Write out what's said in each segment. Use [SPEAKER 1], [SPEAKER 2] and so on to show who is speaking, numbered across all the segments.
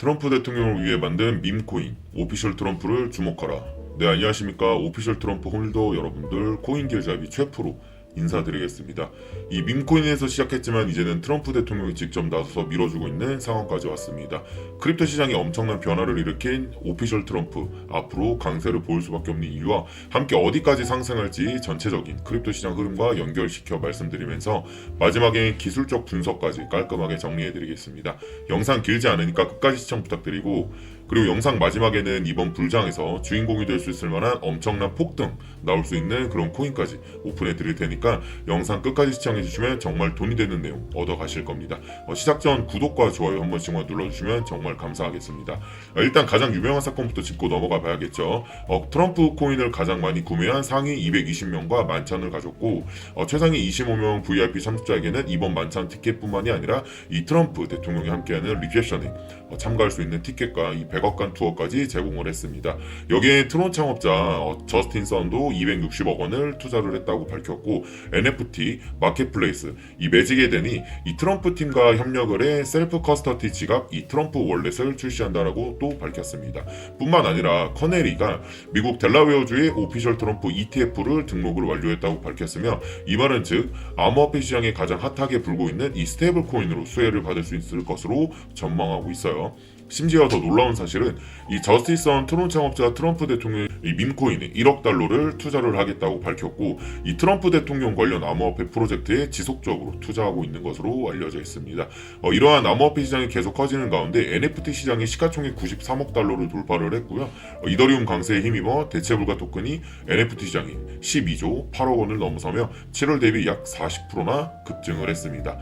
[SPEAKER 1] 트럼프 대통령을 위해 만든 밈코인 오피셜 트럼프를 주목하라. 네, 안녕하십니까. 오피셜 트럼프 홀더 여러분들, 코인길잡이 최프로 인사드리겠습니다. 이 밈코인에서 시작했지만 이제는 트럼프 대통령이 직접 나서서 밀어주고 있는 상황까지 왔습니다. 크립토 시장이 엄청난 변화를 일으킨 오피셜 트럼프, 앞으로 강세를 보일 수밖에 없는 이유와 함께 어디까지 상승할지 전체적인 크립토 시장 흐름과 연결시켜 말씀드리면서 마지막에 기술적 분석까지 깔끔하게 정리해드리겠습니다. 영상 길지 않으니까 끝까지 시청 부탁드리고, 그리고 영상 마지막에는 이번 불장에서 주인공이 될 수 있을 만한 엄청난 폭등 나올 수 있는 그런 코인까지 오픈해 드릴 테니까 영상 끝까지 시청해 주시면 정말 돈이 되는 내용 얻어 가실 겁니다. 시작 전 구독과 좋아요 한 번씩만 눌러주시면 정말 감사하겠습니다. 일단 가장 유명한 사건부터 짚고 넘어가 봐야겠죠. 트럼프 코인을 가장 많이 구매한 상위 220명과 만찬을 가졌고, 최상위 25명 VIP 참석자에게는 이번 만찬 티켓뿐만이 아니라 이 트럼프 대통령이 함께하는 리셉션에 참가할 수 있는 티켓과 이 100억간 투어까지 제공을 했습니다. 여기에 트론 창업자 저스틴 선도 260억 원을 투자를 했다고 밝혔고, NFT 마켓플레이스 이 매직에덴이 이 트럼프 팀과 협력을 해 셀프 커스터디 지갑 이 트럼프 월렛을 출시한다라고 또 밝혔습니다. 뿐만 아니라 커네리가 미국 델라웨어주의 오피셜 트럼프 ETF를 등록을 완료했다고 밝혔으며, 이 말은 즉 암호화폐 시장에 가장 핫하게 불고 있는 이 스테이블 코인으로 수혜를 받을 수 있을 것으로 전망하고 있어요. 심지어 더 놀라운 사실은 이 저스티선 트론 창업자 트럼프 대통령이 이 밈코인에 1억 달러를 투자를 하겠다고 밝혔고, 이 트럼프 대통령 관련 암호화폐 프로젝트에 지속적으로 투자하고 있는 것으로 알려져 있습니다. 이러한 암호화폐 시장이 계속 커지는 가운데 NFT 시장의 시가총액 93억 달러를 돌파를 했고요. 이더리움 강세에 힘입어 대체불가 토큰이 NFT 시장이 12조 8억 원을 넘어서며 7월 대비 약 40%나 급증을 했습니다.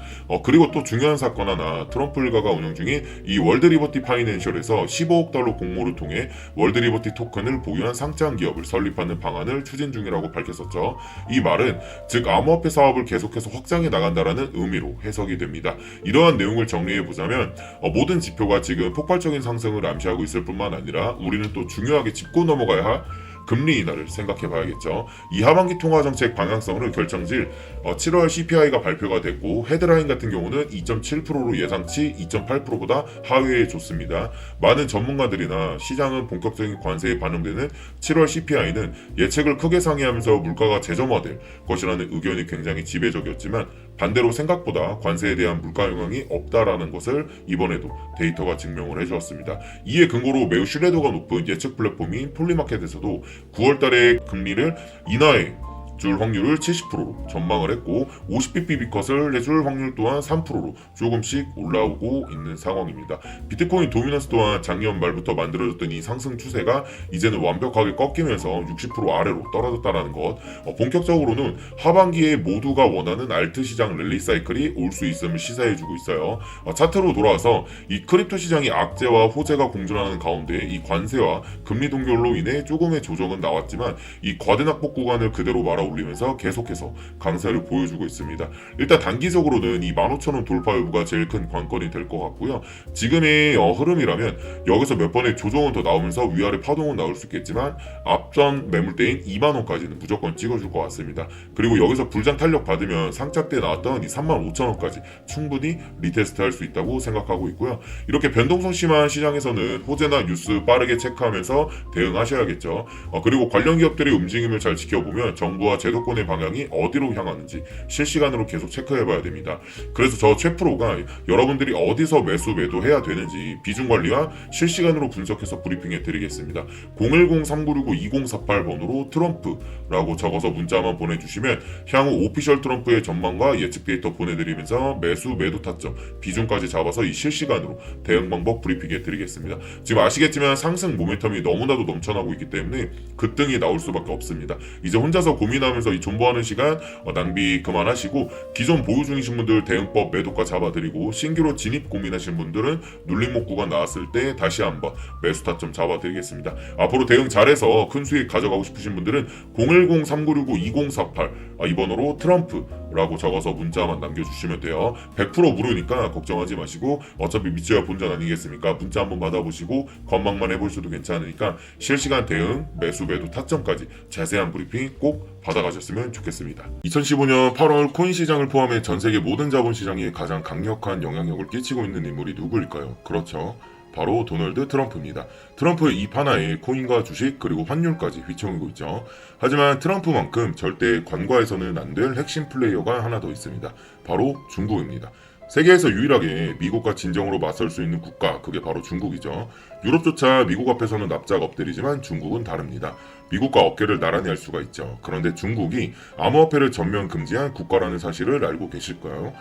[SPEAKER 1] 그리고 또 중요한 사건 하나, 트럼프 일가가 운영 중인 이 월드 리버티 파이낸셜에서 15억 달러 공모를 통해 월드 리버티 토큰을 보유한 상장 기업을 설립하는 방안을 추진 중이라고 밝혔었죠. 이 말은 즉 암호화폐 사업을 계속해서 확장해 나간다라는 의미로 해석이 됩니다. 이러한 내용을 정리해 보자면 모든 지표가 지금 폭발적인 상승을 암시하고 있을 뿐만 아니라 우리는 또 중요하게 짚고 넘어가야 할 금리 인하를 생각해 봐야겠죠. 이 하반기 통화 정책 방향성을 결정질 7월 CPI가 발표가 됐고, 헤드라인 같은 경우는 2.7%로 예상치 2.8%보다 하회해 줬습니다. 많은 전문가들이나 시장은 본격적인 관세에 반영되는 7월 CPI는 예측을 크게 상회하면서 물가가 재점화될 것이라는 의견이 굉장히 지배적이었지만, 반대로 생각보다 관세에 대한 물가 영향이 없다라는 것을 이번에도 데이터가 증명을 해주었습니다. 이에 근거로 매우 신뢰도가 높은 예측 플랫폼인 폴리마켓에서도 9월달에 금리를 인하해 줄 확률을 70%로 전망을 했고, 50bp 컷을 해줄 확률 또한 3%로 조금씩 올라오고 있는 상황입니다. 비트코인 도미넌스 또한 작년 말부터 만들어졌던 이 상승 추세가 이제는 완벽하게 꺾이면서 60% 아래로 떨어졌다는 것, 본격적으로는 하반기에 모두가 원하는 알트 시장 랠리 사이클이 올 수 있음을 시사해주고 있어요. 차트로 돌아와서 이 크립토 시장이 악재와 호재가 공존하는 가운데 이 관세와 금리 동결로 인해 조금의 조정은 나왔지만, 이 과대낙폭 구간을 그대로 올리면서 계속해서 강세를 보여주고 있습니다. 일단 단기적으로는 이 15,000원 돌파 여부가 제일 큰 관건이 될 것 같고요. 지금의 흐름이라면 여기서 몇 번의 조정은 더 나오면서 위아래 파동은 나올 수 있겠지만, 앞전 매물대인 2만원까지는 무조건 찍어줄 것 같습니다. 그리고 여기서 불장 탄력 받으면 상차 때 나왔던 이 35,000원까지 충분히 리테스트 할 수 있다고 생각하고 있고요. 이렇게 변동성 심한 시장에서는 호재나 뉴스 빠르게 체크하면서 대응하셔야겠죠. 그리고 관련 기업들의 움직임을 잘 지켜보면 정부와 제도권의 방향이 어디로 향하는지 실시간으로 계속 체크해봐야 됩니다. 그래서 저 최프로가 여러분들이 어디서 매수 매도해야 되는지 비중 관리와 실시간으로 분석해서 브리핑해 드리겠습니다. 010-3965-2048번으로 트럼프라고 적어서 문자만 보내주시면 향후 오피셜 트럼프의 전망과 예측 데이터 보내드리면서 매수 매도 타점 비중까지 잡아서 이 실시간으로 대응 방법 브리핑해 드리겠습니다. 지금 아시겠지만 상승 모멘텀이 너무나도 넘쳐나고 있기 때문에 급등이 나올 수밖에 없습니다. 이제 혼자서 고민하면서 이 존버하는 시간 낭비 그만하시고, 기존 보유 중이신 분들 대응법 매도가 잡아드리고, 신규로 진입 고민하신 분들은 눌림목 구간 나왔을 때 다시 한번 매수 타점 잡아드리겠습니다. 앞으로 대응 잘해서 큰 수익 가져가고 싶으신 분들은 010-3965-2048 이 번호로 트럼프라고 적어서 문자만 남겨주시면 돼요. 100% 무료니까 걱정하지 마시고, 어차피 믿지야 본전 아니겠습니까? 문자 한번 받아보시고 건망만 해보셔도 괜찮으니까 실시간 대응 매수 매도 타점까지 자세한 브리핑 꼭 받아가셨으면 좋겠습니다. 2015년 8월 코인 시장을 포함해 전 세계 모든 자본 시장에 가장 강력한 영향력을 끼치고 있는 인물이 누구일까요? 그렇죠. 바로 도널드 트럼프입니다. 트럼프 입 하나에 코인과 주식 그리고 환율까지 휘청이고 있죠. 하지만 트럼프만큼 절대 관과해서는 안 될 핵심 플레이어가 하나 더 있습니다. 바로 중국입니다. 세계에서 유일하게 미국과 진정으로 맞설 수 있는 국가, 그게 바로 중국이죠. 유럽조차 미국 앞에서는 납작 엎드리지만 중국은 다릅니다. 미국과 어깨를 나란히 할 수가 있죠. 그런데 중국이 암호화폐를 전면 금지한 국가라는 사실을 알고 계실까요?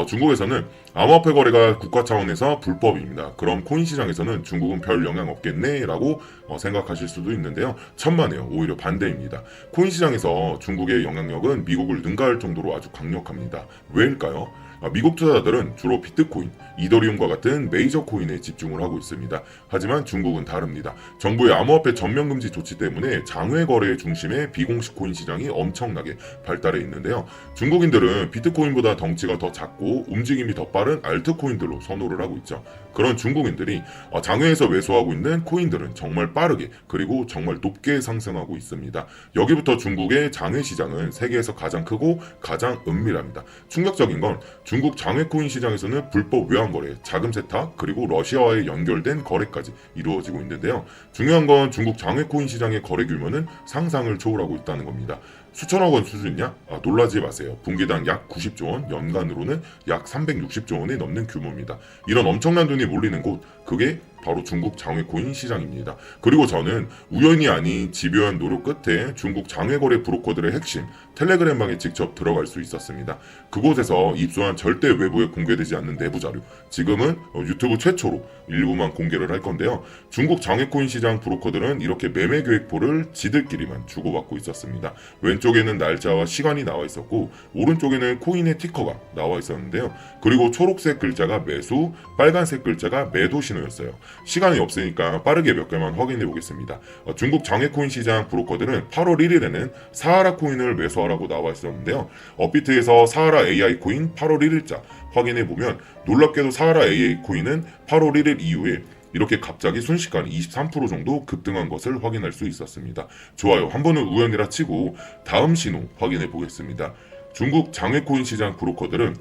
[SPEAKER 1] 중국에서는 암호화폐 거래가 국가 차원에서 불법입니다. 그럼 코인 시장에서는 중국은 별 영향 없겠네 라고 생각하실 수도 있는데요. 천만에요. 오히려 반대입니다. 코인 시장에서 중국의 영향력은 미국을 능가할 정도로 아주 강력합니다. 왜일까요? 미국 투자자들은 주로 비트코인, 이더리움과 같은 메이저 코인에 집중을 하고 있습니다. 하지만 중국은 다릅니다. 정부의 암호화폐 전면 금지 조치 때문에 장외 거래 중심의 비공식 코인 시장이 엄청나게 발달해 있는데요. 중국인들은 비트코인보다 덩치가 더 작고 움직임이 더 빠른 알트코인들로 선호를 하고 있죠. 그런 중국인들이 장외에서 매수하고 있는 코인들은 정말 빠르게 그리고 정말 높게 상승하고 있습니다. 여기부터 중국의 장외 시장은 세계에서 가장 크고 가장 은밀합니다. 충격적인 건 중국 장외 코인 시장에서는 불법 외환 거래, 자금 세탁, 그리고 러시아와의 연결된 거래까지 이루어지고 있는데요. 중요한 건 중국 장외 코인 시장의 거래 규모는 상상을 초월하고 있다는 겁니다. 수천억 원 수준이냐? 놀라지 마세요. 분기당 약 90조 원, 연간으로는 약 360조 원이 넘는 규모입니다. 이런 엄청난 돈이 몰리는 곳, 그게 바로 중국 장외 코인 시장입니다. 그리고 저는 우연이 아닌 집요한 노력 끝에 중국 장외 거래 브로커들의 핵심 텔레그램방에 직접 들어갈 수 있었습니다. 그곳에서 입수한 절대 외부에 공개되지 않는 내부 자료, 지금은 유튜브 최초로 일부만 공개를 할 건데요. 중국 장외 코인 시장 브로커들은 이렇게 매매 계획표를 지들끼리만 주고받고 있었습니다. 왼쪽에는 날짜와 시간이 나와 있었고 오른쪽에는 코인의 티커가 나와 있었는데요. 그리고 초록색 글자가 매수, 빨간색 글자가 매도 신호였어요. 시간이 없으니까 빠르게 몇 개만 확인해 보겠습니다. 중국 장외 코인 시장 브로커들은 8월 1일에는 사하라 코인을 매수하라고 나와 있었는데요. 업비트에서 사하라 AI 코인 8월 1일자 확인해 보면 놀랍게도 사하라 AI 코인은 8월 1일 이후에 이렇게 갑자기 순식간에 23% 정도 급등한 것을 확인할 수 있었습니다. 좋아요. 한 번은 우연이라 치고 다음 신호 확인해 보겠습니다. 중국 장외 코인 시장 브로커들은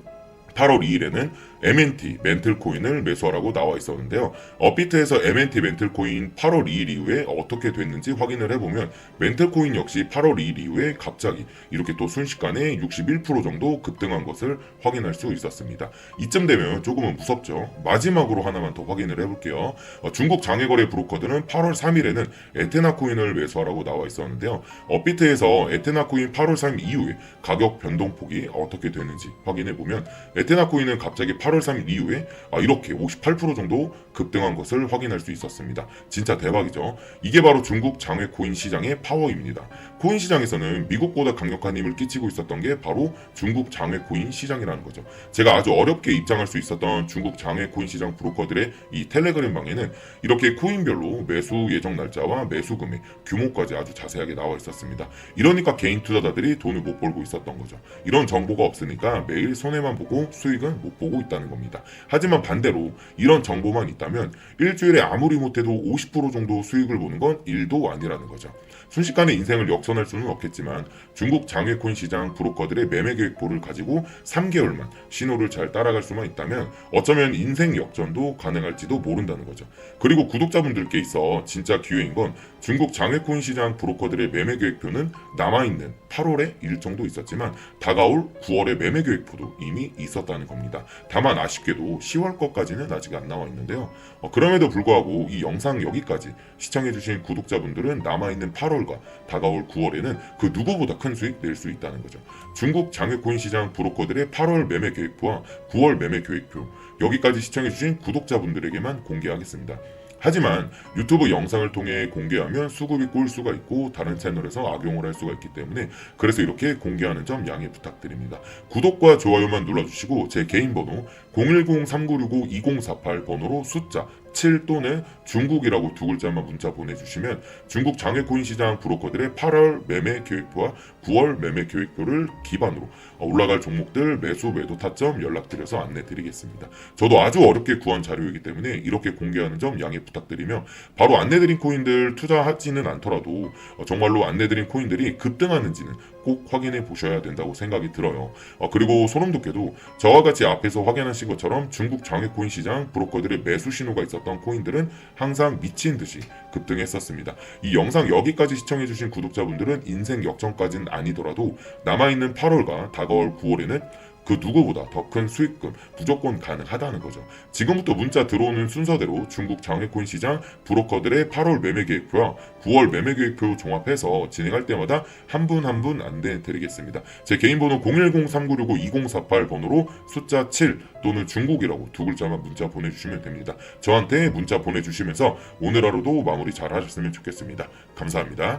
[SPEAKER 1] 8월 2일에는 MNT 멘틀 코인을 매수하라고 나와 있었는데요. 업비트에서 MNT 멘틀 코인 8월 2일 이후에 어떻게 됐는지 확인을 해보면 멘틀 코인 역시 8월 2일 이후에 갑자기 이렇게 또 순식간에 61% 정도 급등한 것을 확인할 수 있었습니다. 이쯤 되면 조금은 무섭죠. 마지막으로 하나만 더 확인을 해볼게요. 중국 장외거래 브로커들은 8월 3일에는 에테나 코인을 매수하라고 나와 있었는데요. 업비트에서 에테나 코인 8월 3일 이후에 가격 변동폭이 어떻게 되는지 확인해보면 에테나 코인은 갑자기 8월 3일 이후에 이렇게 58% 정도 급등한 것을 확인할 수 있었습니다. 진짜 대박이죠. 이게 바로 중국 장외 코인 시장의 파워입니다. 코인 시장에서는 미국보다 강력한 힘을 끼치고 있었던 게 바로 중국 장외 코인 시장이라는 거죠. 제가 아주 어렵게 입장할 수 있었던 중국 장외 코인 시장 브로커들의 이 텔레그램 방에는 이렇게 코인별로 매수 예정 날짜와 매수 금액, 규모까지 아주 자세하게 나와 있었습니다. 이러니까 개인 투자자들이 돈을 못 벌고 있었던 거죠. 이런 정보가 없으니까 매일 손해만 보고 수익은 못 보고 있다는 겁니다. 하지만 반대로 이런 정보만 있다면 일주일에 아무리 못해도 50% 정도 수익을 보는 건 일도 아니라는 거죠. 순식간에 인생을 역전할 수는 없겠지만 중국 장외코인 시장 브로커들의 매매 계획표를 가지고 3개월만 신호를 잘 따라갈 수만 있다면 어쩌면 인생 역전도 가능할지도 모른다는 거죠. 그리고 구독자분들께 있어 진짜 기회인 건 중국 장외코인 시장 브로커들의 매매 계획표는 남아있는 8월에 일정도 있었지만 다가올 9월의 매매 계획표도 이미 있었다는 겁니다. 다만 아쉽게도 10월 것까지는 아직 안 나와 있는데요. 그럼에도 불구하고 이 영상 여기까지 시청해주신 구독자분들은 남아있는 8월과 다가올 9월에는 그 누구보다 큰 수익 낼 수 있다는 거죠. 중국 장외코인 시장 브로커들의 8월 매매 계획표와 9월 매매 계획표 여기까지 시청해주신 구독자분들에게만 공개하겠습니다. 하지만 유튜브 영상을 통해 공개하면 수급이 꼴 수가 있고 다른 채널에서 악용을 할 수가 있기 때문에 그래서 이렇게 공개하는 점 양해 부탁드립니다. 구독과 좋아요만 눌러주시고 제 개인 번호 010-3965-2048 번호로 숫자 7 또는 중국이라고 두 글자만 문자 보내주시면 중국 장외코인 시장 브로커들의 8월 매매 계획표와 9월 매매 계획표를 기반으로 올라갈 종목들 매수 매도 타점 연락드려서 안내드리겠습니다. 저도 아주 어렵게 구한 자료이기 때문에 이렇게 공개하는 점 양해 부탁드리며 바로 안내드린 코인들 투자하지는 않더라도 정말로 안내드린 코인들이 급등하는지는 꼭 확인해 보셔야 된다고 생각이 들어요. 그리고 소름 돋게도 저와 같이 앞에서 확인하신 것처럼 중국 장외코인 시장 브로커들의 매수 신호가 있었던 코인들은 항상 미친 듯이 급등했었습니다. 이 영상 여기까지 시청해주신 구독자분들은 인생 역전까지는 아니더라도 남아있는 8월과 다가올 9월에는 그 누구보다 더 큰 수익금 무조건 가능하다는 거죠. 지금부터 문자 들어오는 순서대로 중국 장외코인 시장 브로커들의 8월 매매 계획표와 9월 매매 계획표 종합해서 진행할 때마다 한 분 한 분 안내 드리겠습니다. 제 개인 번호 010-3965-2048 번호로 숫자 7 또는 중국이라고 두 글자만 문자 보내주시면 됩니다. 저한테 문자 보내주시면서 오늘 하루도 마무리 잘 하셨으면 좋겠습니다. 감사합니다.